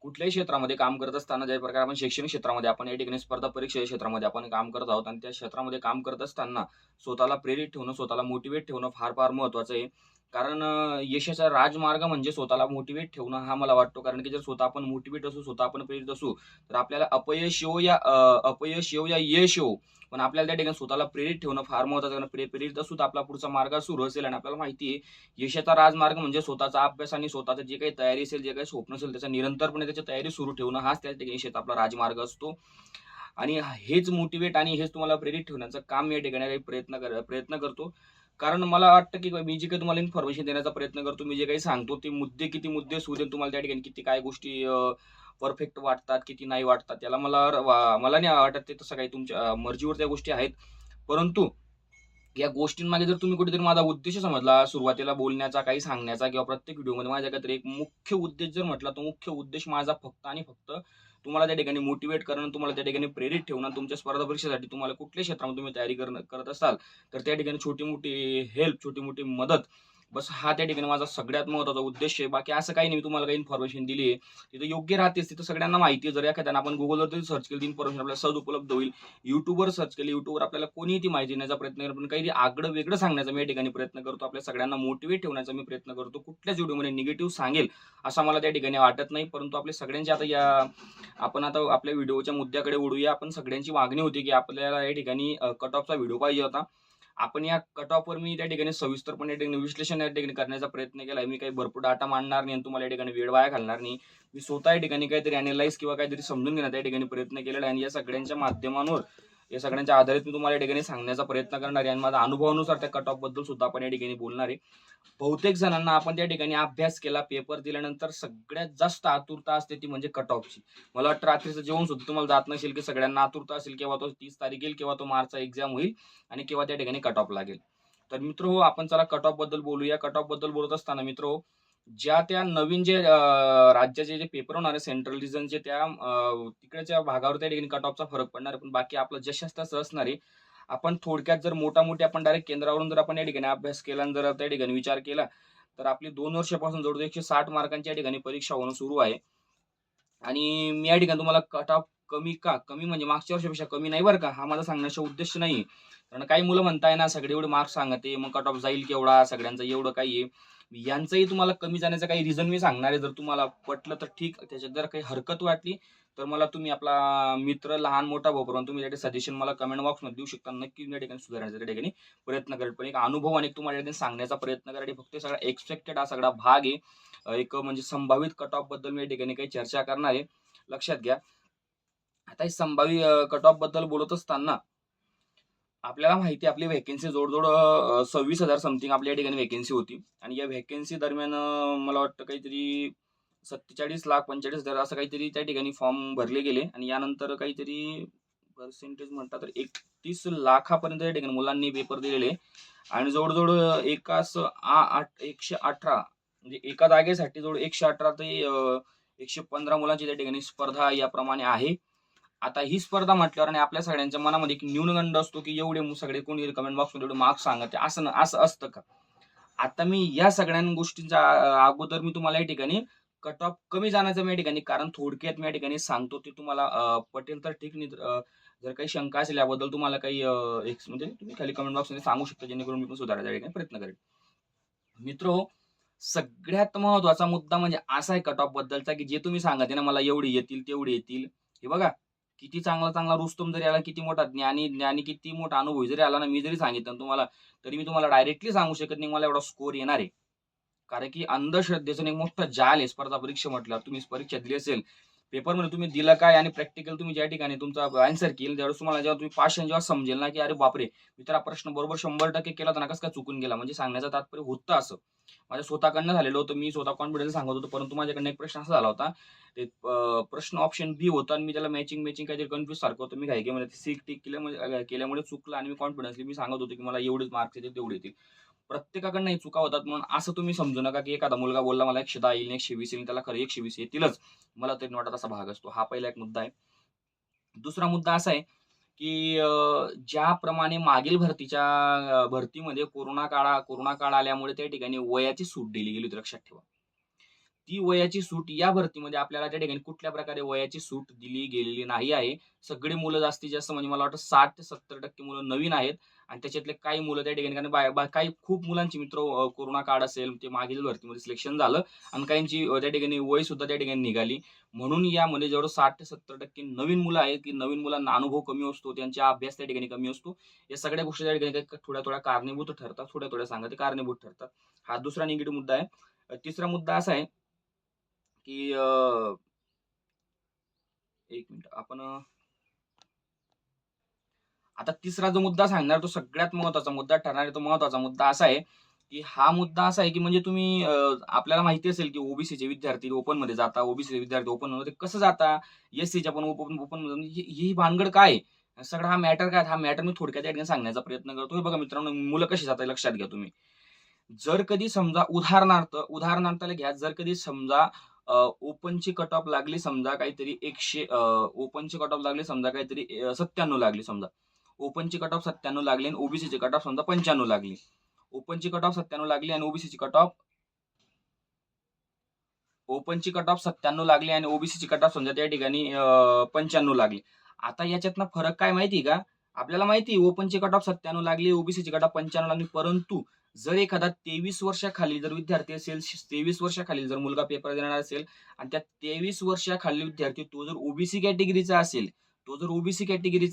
कुठल्याही क्षेत्रामध्ये काम करत असताना ज्या प्रकारे आपण शैक्षणिक क्षेत्रामध्ये आपण या ठिकाणी स्पर्धा परीक्षा क्षेत्रामध्ये आपण काम करत आहोत आणि त्या क्षेत्रामध्ये काम करत असताना स्वतःला प्रेरित ठेवणं, स्वतःला मोटिव्हेट ठेवणं फार महत्त्वाचं आहे. कारण यशाचा राजमार्ग म्हणजे स्वतःला मोटिव्हेट ठेवणं हा मला वाटतो. कारण की जर स्वतः आपण मोटिव्हेट असू, स्वतः आपण प्रेरित असू, तर आपल्याला अपयश येवो या यश येवो, पण आपल्याला त्या ठिकाणी स्वतःला प्रेरित ठेवणं फार महत्त्वाचं आहे. कारण प्रेरित असू तर आपला पुढचा मार्ग सुरू असेल आणि आपल्याला माहिती आहे यशाचा राजमार्ग म्हणजे स्वतःचा अभ्यास आणि स्वतःचं जे काही तयारी असेल, जे काही स्वप्न असेल, त्याचा निरंतरपणे त्याची तयारी सुरू ठेवणं हाच त्या ठिकाणी यशाचा आपला राजमार्ग असतो. आणि हेच मोटिव्हेट आणि हेच तुम्हाला प्रेरित ठेवण्याचं काम मी या ठिकाणी काही प्रयत्न करतो. कारण मला वाटतं, की मी जे काही तुम्हाला इन्फॉर्मेशन देण्याचा प्रयत्न करतो, मी जे काही सांगतो, ते किती मुद्दे असू दे, तुम्हाला त्या ठिकाणी किती काय गोष्टी परफेक्ट वाटतात, किती नाही वाटतात, त्याला मला नाही वाटत ते तसं काही तुमच्या मर्जीवर त्या गोष्टी आहेत. परंतु या गोष्टींमागे जर तुम्ही कुठेतरी माझा उद्देश समजला, सुरुवातीला बोलण्याचा, काही सांगण्याचा किंवा प्रत्येक व्हिडिओमध्ये माझ्या काहीतरी एक मुख्य उद्देश जर म्हटला, तो मुख्य उद्देश माझा फक्त आणि फक्त तुम्हाला त्या ठिकाणी मोटिव्हेट करणं, तुम्हाला त्या ठिकाणी प्रेरित ठेवणं, तुमच्या स्पर्धा परीक्षेसाठी तुम्हाला कुठल्याही क्षेत्रामध्ये तुम्ही तयारी करत असाल, तर त्या ठिकाणी छोटी-मोठी हेल्प, छोटी-मोठी मदत, बस हा त्या ठिकाणी माझा सगळ्यात महत्त्वाचा उद्देश आहे. बाकी असं काही नाही, मी तुम्हाला काही इन्फॉर्मेशन दिली आहे, तिथं योग्य राहतेच, तिथं सगळ्यांना माहिती आहे. जर एखाद्यानं आपण Googleवर जरी सर्च केली, ती इन्फॉर्मेशन आपल्याला सहज उपलब्ध होईल. YouTubeवर सर्च केली, YouTubeवर आपल्याला कोणीही ती माहिती देण्याचा प्रयत्न करेल, पण काहीतरी आगळं-वेगळं सांगण्याचा मी या ठिकाणी प्रयत्न करतो. आपल्या सगळ्यांना मोटिव्हेट ठेवण्याचा मी प्रयत्न करतो. कुठल्याच व्हिडिओमध्ये निगेटिव्ह सांगेल, असं मला त्या ठिकाणी वाटत नाही. परंतु आपले सगळ्यांचे आपण आता आपल्या व्हिडिओच्या मुद्द्याकडे वळूया. आपण सगळ्यांची मागणी होती, की आपल्याला या ठिकाणी कट ऑफचा व्हिडिओ पाहिजे होता. आपण या कट ऑफवर मी त्या ठिकाणी सविस्तरपणे या ठिकाणी विश्लेषण या ठिकाणी करण्याचा प्रयत्न केलाय. मी काही भरपूर डाटा मांडणार नाही आणि तुम्हाला या ठिकाणी वेळ वाया घालणार नाही. मी स्वतः या ठिकाणी काहीतरी अॅनलाईज किंवा काहीतरी समजून घेण्याचा या ठिकाणी प्रयत्न केलेला आहे आणि या सगळ्यांच्या माध्यमांवर, या सगळ्यांच्या आधारित मी तुम्हाला या ठिकाणी सांगण्याचा प्रयत्न करणार आहे आणि माझ्या अनुभवानुसार त्या कट ऑफ बद्दल सुद्धा आपण या ठिकाणी बोलणार आहे. बहुतेक जणांना आपण त्या ठिकाणी अभ्यास केला, पेपर दिल्यानंतर सगळ्यात जास्त आतुरता असते ती म्हणजे कट ऑफची. मला वाटतं रात्रीचं जेवण सुद्धा तुम्हाला जात नसेल, की सगळ्यांना आतुरता असेल केव्हा तो 30 तारीख येईल, केव्हा तो मार्चचा एक्झाम होईल आणि केव्हा त्या ठिकाणी कट ऑफ लागेल. तर मित्रहो, आपण चला कट ऑफ बद्दल बोलूया. कट ऑफ बद्दल बोलत असताना मित्रहो, ज्या त्या नवीन जे राज्याचे जे पेपर होणार आहे सेंट्रल रिजनचे, त्या तिकडच्या भागावर त्या ठिकाणी कट ऑफचा फरक पडणार आहे. पण बाकी आपलं जशास तसं असणार आहे. आपण थोडक्यात जर मोठा-मोठी आपण डायरेक्ट केंद्रावरून जर आपण या ठिकाणी अभ्यास केला आणि जर त्या ठिकाणी विचार केला, तर आपली 2 वर्षापासून जवळ-जवळ 160 मार्कांची या ठिकाणी परीक्षा होणं सुरू आहे. आणि मी या ठिकाणी तुम्हाला कट ऑफ कमी म्हणजे मागच्या वर्षापेक्षा कमी नाही बरं का, हा माझा सांगण्याचा उद्देश नाहीये. कारण काही मुलं म्हणताय ना, सगळे एवढे मार्क्स सांगत आहे, मग कट ऑफ जाईल केवढा, सगळ्यांचं एवढं काही आहे. यांचंही तुम्हाला कमी जाण्याचं काही रिझन मी सांगणार आहे. जर तुम्हाला पटलं तर ठीक, त्याच्यात जर काही हरकत वाटली, तर मला तुम्ही आपला मित्र, लहान मोठा भाऊ करून तुम्ही त्याचे सजेशन मला कमेंट बॉक्समध्ये देऊ शकता. नक्की मी या ठिकाणी सुधारण्याचा त्या ठिकाणी प्रयत्न करेल. पण एक अनुभव आणि एक तुम्हाला या ठिकाणी सांगण्याचा प्रयत्न करा. फक्त सगळा एक्सपेक्टेड हा सगळा भाग आहे. एक म्हणजे संभावित कट ऑफ बद्दल मी या ठिकाणी काही चर्चा करणार आहे. लक्षात घ्या. आता हे संभाव्य कट ऑफ बद्दल बोलत असताना आपल्याला माहिती आहे आपली व्हॅकन्सी जवळ-जवळ 26,000 समथिंग आपल्या या ठिकाणी व्हॅकन्सी होती आणि या व्हॅकन्सी दरम्यान मला वाटतं काहीतरी 47,00,000 45,000 असं काहीतरी त्या ठिकाणी फॉर्म भरले गेले आणि यानंतर काहीतरी पर्सेंटेज म्हटलं तर 31,00,000 पर्यंत त्या ठिकाणी मुलांनी पेपर दिलेले आणि जवळ-जवळ एकास 118 म्हणजे एका जागेसाठी जवळ 118 ते 115 मुलांची त्या ठिकाणी स्पर्धा याप्रमाणे आहे. आता ही स्पर्धा म्हटल्यावर आणि आपल्या सगळ्यांच्या मनामध्ये एक न्यूनगंड असतो, की एवढे सगळे कोणी कमेंट बॉक्समध्ये एवढे मार्क्स सांगत आहे, असं असतं का? आता मी या सगळ्या गोष्टींच्या अगोदर मी तुम्हाला या ठिकाणी कट ऑफ कमी जाण्याचं मी या ठिकाणी कारण थोडक्यात मी या ठिकाणी सांगतो, ते तुम्हाला पटेल तर ठीक, नाही जर काही शंका असेल याबद्दल तुम्हाला काही म्हणजे तुम्ही खाली कमेंट बॉक्समध्ये सांगू शकता, जेणेकरून मी पण सुधारायचा या ठिकाणी प्रयत्न करेन. मित्रहो, सगळ्यात महत्त्वाचा मुद्दा म्हणजे असा आहे कट ऑफ बद्दलचा, की जे तुम्ही सांगत आहे ना, मला एवढे येतील, तेवढे येतील. हे बघा, किती चांगला रुस्तम जरी आला, किती मोठा ज्ञानी किती मोठा अनुभवी जरी आला ना, मी जरी सांगितलं ना तुम्हाला, तरी मी तुम्हाला डायरेक्टली सांगू शकत नाही मला एवढा स्कोर येणार आहे. कारण की अंधश्रद्धेचं एक मोठं जाल आहे स्पर्धा परीक्षा म्हटल्यावर. तुम्ही परीक्षा दिली असेल, पेपरमध्ये तुम्ही दिलं काय आणि प्रॅक्टिकल तुम्ही ज्या ठिकाणी तुमचा आन्सर केलं, त्यावेळेस तुम्हाला जेव्हा तुम्ही पास जेव्हा समजेल ना, की अरे बापरे! मी तर हा प्रश्न बरोबर 100% केला होता ना, कसं काय चुकून गेला? म्हणजे सांगण्याचं तात्पर्य होतं असं. माझ्या स्वतःकडनं झालेलं होतं. मी स्वतः कॉन्फिडन्स सांगत होतो. परंतु माझ्याकडनं एक प्रश्न असा झाला होता. ते प्रश्न ऑप्शन बी होता आणि मी त्याला मॅचिंग काहीतरी कन्फ्यूज सारखं होतं. मी घाईघाईमध्ये टिक टिक केल्यामुळे चुकलं आणि मी कॉन्फिडन्सली मी सांगत होतो, की मला एवढेच मार्क्स येतील, तेवढे येतील. प्रत्येकाकडनं हे चुका होतात म्हणून असं तुम्ही समजू नका, की एखादा मुलगा बोलला मला 110 येईल, 120 येईल, त्याला खरं 120 येतीलच. मला तरी नाही वाटत असा भाग असतो. हा पहिला एक मुद्दा आहे. दुसरा मुद्दा असा आहे, की ज्याप्रमाणे मागील भरतीमध्ये कोरोना काळ आल्यामुळे त्या ठिकाणी वयाची सूट दिली गेली होती लक्षात ठेवा. ती वयाची सूट या भरतीमध्ये आपल्याला त्या ठिकाणी कुठल्या प्रकारे वयाची सूट दिली गेलेली नाही आहे. सगळी मुलं जास्तीत जास्त म्हणजे मला वाटतं 60 ते 70% मुलं नवीन आहेत आणि त्याच्यातले काही मुलं त्या ठिकाणी कारण काही खूप मुलांची मित्र कोरोना काळ असेल, ते मागील भरतीमध्ये सिलेक्शन झालं आणि काहींची त्या ठिकाणी वय सुद्धा त्या ठिकाणी निघाली. म्हणून यामध्ये जेवढं 60 ते 70% नवीन मुलं आहेत, की नवीन मुलांना अनुभव कमी असतो, त्यांचा अभ्यास त्या ठिकाणी कमी असतो. या सगळ्या गोष्टी त्या ठिकाणी थोड्या-थोड्या कारणीभूत ठरतात, थोड्या-थोड्या सांगा ते कारणीभूत ठरतात. हा दुसरा निगेटिव्ह मुद्दा आहे. तिसरा मुद्दा असा आहे, की 1 मिनिट आपण आता तिसरा जो मुद्दा सांगणार तो सगळ्यात महत्त्वाचा मुद्दा ठरणार आहे. तो महत्त्वाचा मुद्दा असा आहे, की हा मुद्दा असा आहे, की म्हणजे तुम्ही आपल्याला माहिती असेल, की ओबीसीचे विद्यार्थी ओपनमध्ये जातात. ओबीसीचे विद्यार्थी ओपनमध्ये कसं जातात? एससीच्या पण ओपनमध्ये ही भानगड काय आहे? सगळा हा मॅटर काय? हा मॅटर मी थोडक्यात या ठिकाणी सांगण्याचा प्रयत्न करतो. हे बघा मित्रांनो, मुलं कशी जातात लक्षात घ्या तुम्ही. जर कधी समजा उदाहरणार्थाला घ्या, जर कधी समजा ओपनची कट ऑफ लागली समजा काहीतरी 100 ओपनची कट ऑफ लागली समजा काहीतरी 97 लागली समजा. ओपनची कट ऑफ 97 लागली आणि ओबीसीची कट ऑफ समजा 95 लागली. ओपनची कट ऑफ 97 लागली आणि ओबीसीची कट ऑफ 97 लागली आणि ओबीसीची कट ऑफ समजा त्या ठिकाणी 95 लागली. आता याच्यातनं फरक काय माहिती का? आपल्याला माहिती आहे ओपनची कट ऑफ 97 लागली, ओबीसीची कट ऑफ 95 लागली. परंतु जर एखादा 23 वर्षाखालील जर विद्यार्थी असेल, 23 वर्षाखालील जर मुलगा पेपर देणार असेल आणि त्या 23 वर्षाखालील विद्यार्थी तो जर ओबीसी कॅटेगरीचा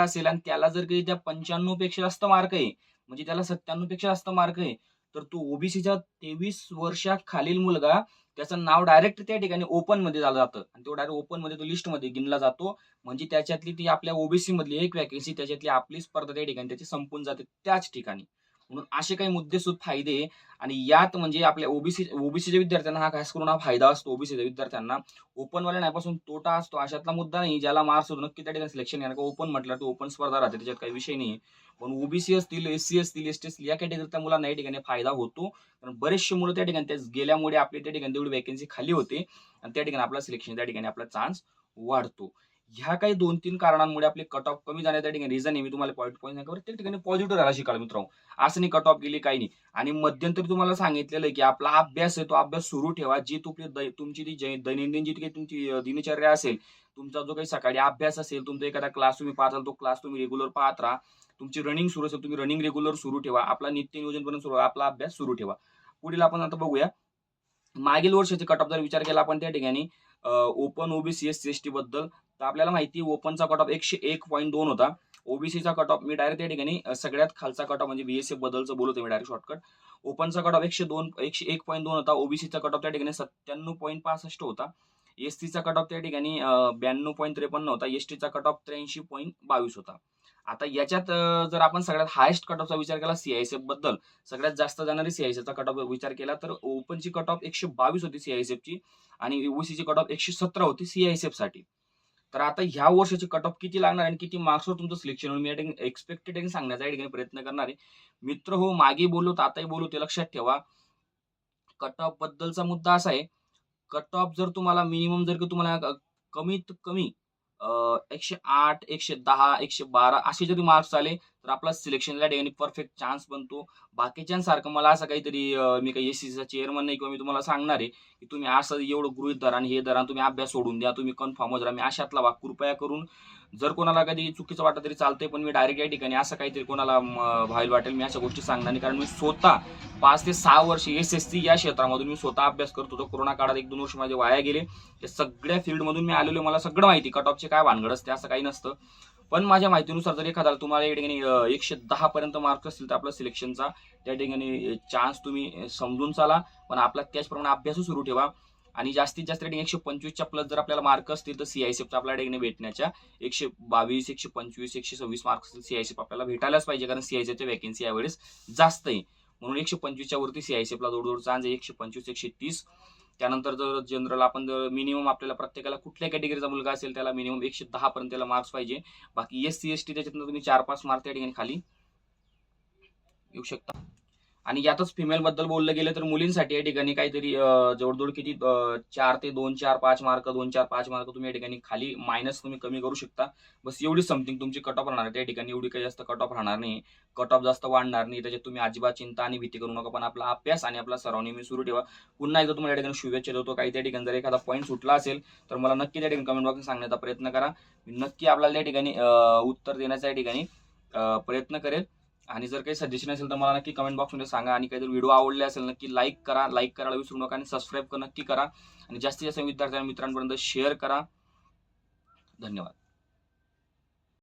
असेल आणि त्याला जर काही त्या 95 पेक्षा जास्त मार्क आहे, म्हणजे त्याला 97 पेक्षा जास्त मार्क आहे, तर तो ओबीसीच्या 23 वर्षाखालील मुलगा त्याचं नाव डायरेक्ट त्या ठिकाणी ओपनमध्ये झालं जातं आणि तो डायरेक्ट ओपनमध्ये तो लिस्टमध्ये गिनला जातो. म्हणजे त्याच्यातली ती आपल्या ओबीसी मधली एक वॅकन्सी त्याच्यातली आपली स्पर्धा त्या ठिकाणी त्याची संपून जाते त्याच ठिकाणी. म्हणून असे काही मुद्देसूद फायदे आणि यात म्हणजे आपल्या ओबीसीच्या विद्यार्थ्यांना हा खास करून हा फायदा असतो. ओबीसीच्या विद्यार्थ्यांना ओपनवाल्यांपासून तोटा असतो. अशातला मुद्दा नाही ज्याला मार्क्स होतो नक्की त्या ठिकाणी सिलेक्शन येणार. ओपन म्हटलं तर ओपन स्पर्धा राहते, त्याच्यात काही विषय नाही. पण ओबीसी असतील, एससी असतील, एसटी असतील या कॅटेगरीच्या मुलांना या ठिकाणी फायदा होतो. कारण बरेचसे मुलं त्या ठिकाणी त्या गेल्यामुळे आपली त्या ठिकाणी तेवढी वॅकन्सी खाली होते आणि त्या ठिकाणी आपला सिलेक्शन त्या ठिकाणी आपला चान्स वाढतो. ह्या काही 2-3 कारणांमुळे आपले कट ऑफ कमी जाण्या त्या ठिकाणी रिझन आहे. मी तुम्हाला पॉईंट नाही त्या ठिकाणी पॉझिटिव्ह राहायला शिकाल मित्रांनो. असं नाही कट ऑफ गेली काही नाही. आणि मध्यंतरी तुम्हाला सांगितलेलं आहे, की आपला अभ्यास आहे तो अभ्यास सुरू ठेवा. जी तुमची ती दैनंदिन जी काही तुमची दिनचर्या असेल, तुमचा जो काही सकाळी अभ्यास असेल, तुमचा एखादा क्लास तुम्ही पाहत असाल, तो क्लास तुम्ही रेग्युलर पाहत राहा. तुमची रनिंग सुरू असेल, तुम्ही रनिंग रेग्युलर सुरू ठेवा. आपला नित्य नियोजनपर्यंत सुरू आपला अभ्यास सुरू ठेवा. पुढील आपण आता बघूया. मागील वर्षाचे कट ऑफ जर विचार केला आपण त्या ठिकाणी ओपन ओबीसी एससी एसटी बद्दल तर आपल्याला माहिती आहे ओपनचा कट ऑफ 101.2 होता. ओबीसीचा कट ऑफ मी डायरेक्ट त्या ठिकाणी सगळ्यात खालचा कट ऑफ म्हणजे बीएसएफ बद्दलचं बोलतो मी डायरेक्ट शॉर्टकट. ओपनचा कट ऑफ 101.2 होता. ओबीसीचा कट ऑफ त्या ठिकाणी 97.65 होता. एसटीचा कट ऑफ त्या ठिकाणी 92.53 होता. एसटीचा कट ऑफ 83.22 होता. आता याच्यात जर आपण सगळ्यात हायेस्ट कट ऑफचा विचार केला सीआयएसएफ बद्दल सगळ्यात जास्त जाणारी सीआयएसएफचा कट ऑफ विचार केला तर ओपनची कट ऑफ 122 होती सीआयएसएफची आणि ओबीसीची कट ऑफ 117 होती सीआयएसएफ साठी. तर आता ह्या वर्षाची कट ऑफ किती लागणार आणि किती मार्क्सवर तुमचं सिलेक्शन होईल मी या ठिकाणी एक्सपेक्टेड सांगण्याचा या ठिकाणी प्रयत्न करणार आहे. मित्र हो मागे बोललो तर आताही बोलू ते लक्षात ठेवा. कट ऑफ बद्दलचा मुद्दा असा आहे कट ऑफ जर तुम्हाला मिनिमम जर का तुम्हाला कमीत कमी 108, 110, 112 असे जरी मार्क्स आले तर आपला सिलेक्शनला ठिकाणी परफेक्ट चान्स बनतो. बाकीच्यांसारखं मला असं काहीतरी मी काही एससीचा चेअरमन नाही किंवा मी तुम्हाला सांगणार आहे की तुम्ही असं एवढं गृहीत धरा आणि हे धरा तुम्ही अभ्यास सोडून द्या तुम्ही कन्फर्मच राहा. मी अशातला भाग कृपया करून जर कोणाला कधी चुकीचं वाटत तरी चालतंय पण मी डायरेक्ट या ठिकाणी असं काहीतरी कोणाला व्हायला वाटेल मी अशा गोष्टी सांगणार नाही. कारण मी स्वतः 5 ते 6 वर्ष एसएससी या क्षेत्रामधून मी स्वतः अभ्यास करत होतो. कोरोना काळात 1-2 वर्ष माझे वाया गेले. त्या सगळ्या फील्डमधून मी आलेलो मला सगळं माहिती कट ऑफचे काय भानगड असते असं काही नसतं. पण माझ्या माहितीनुसार जर एखाद्याला तुम्हाला या ठिकाणी 110 पर्यंत मार्क्स असतील तर आपला सिलेक्शनचा त्या ठिकाणी चान्स तुम्ही समजून चाला. पण आपला त्याचप्रमाणे अभ्यास सुरू ठेवा आणि जास्तीत जास्त रेटिंग 125च्या प्लस जर आपल्याला मार्क असतील तर सीआयएसएफचा आपल्या ठिकाणी भेटण्याच्या 122, 125, 126 मार्क्स सीआयएसएफ आपल्याला भेटायलाच पाहिजे कारण सीआयएसएफच्या वॅकन्सी यावेळेस जास्त आहे. म्हणून 125च्या वरती सीआयएसएफला जोडजोड चान्स आहे 125, 130. त्यानंतर जर जनरल आपण जर मिनिमम आपल्याला प्रत्येकाला कुठल्या कॅटेगरीचा मुलगा असेल त्याला मिनिमम 110 पर्यंत त्याला मार्क्स पाहिजे. बाकी एससी एसटी त्याच्यातनं तुम्ही 4-5 मार्क त्या ठिकाणी खाली येऊ शकता. आणि यातच फिमेलबद्दल बोललं गेलं तर मुलींसाठी या ठिकाणी काहीतरी जवळजवळ किती 4 ते 2, 4, 5 मार्क 2, 4, 5 मार्क तुम्ही या ठिकाणी खाली मायनस तुम्ही कमी करू शकता. बस एवढीच समथिंग तुमची कट ऑफ राहणार आहे. त्या ठिकाणी एवढी काही जास्त कट ऑफ राहणार नाही. कट ऑफ जास्त वाढणार नाही. त्याच्यात तुम्ही अजिबात चिंता आणि भीती करू नका. पण आपला अभ्यास आणि आपला सराव नेहमी सुरू ठेवा. पुन्हा एकदा तुम्हाला या ठिकाणी शुभेच्छा देतो. काही त्या ठिकाणी जर एखादा पॉईंट सुटला असेल तर मला नक्की त्या ठिकाणी कमेंट बॉक्समध्ये सांगण्याचा प्रयत्न करा. मी नक्की आपल्याला त्या ठिकाणी उत्तर देण्याचा या ठिकाणी प्रयत्न करेल. आणि जर काही सजेशन असेल तर मला नक्की कमेंट बॉक्समध्ये सांगा. आणि काही जर व्हिडिओ आवडले असेल नक्की लाईक करा. लाईक करायला विसरू नका आणि सबस्क्राईब नक्की करा. आणि जास्तीत जास्त विद्यार्थ्यांना मित्रांपर्यंत शेअर करा. धन्यवाद.